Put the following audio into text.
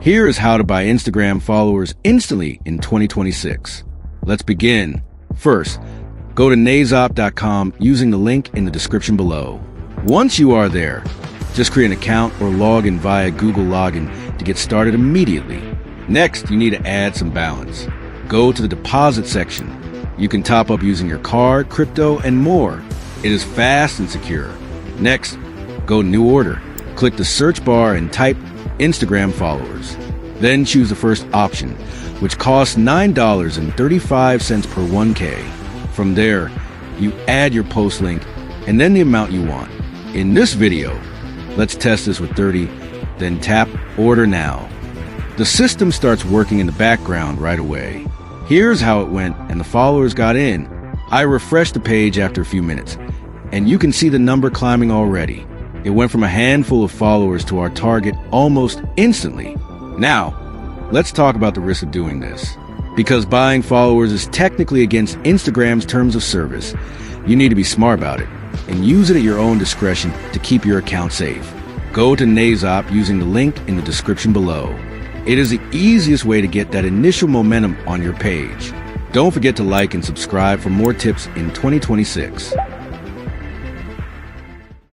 Here is how to buy Instagram followers instantly in 2026. Let's begin. First, go to Naizop.com using the link in the description below. Once you are there, just create an account or log in via Google Login to get started immediately. Next, you need to add some balance. Go to the deposit section. You can top up using your card, crypto, and more. It is fast and secure. Next, go to New Order. Click the search bar and type Instagram followers. Then choose the first option, which costs $9.35 per 1K. From there, you add your post link and then the amount you want. In this video, let's test this with 30, then tap Order Now. The system starts working in the background right away. Here's how it went and the followers got in. I refreshed the page after a few minutes, and you can see the number climbing already. It went from a handful of followers to our target almost instantly. Now, let's talk about the risk of doing this. Because buying followers is technically against Instagram's terms of service, you need to be smart about it and use it at your own discretion to keep your account safe. Go to Naizop using the link in the description below. It is the easiest way to get that initial momentum on your page. Don't forget to like and subscribe for more tips in 2026.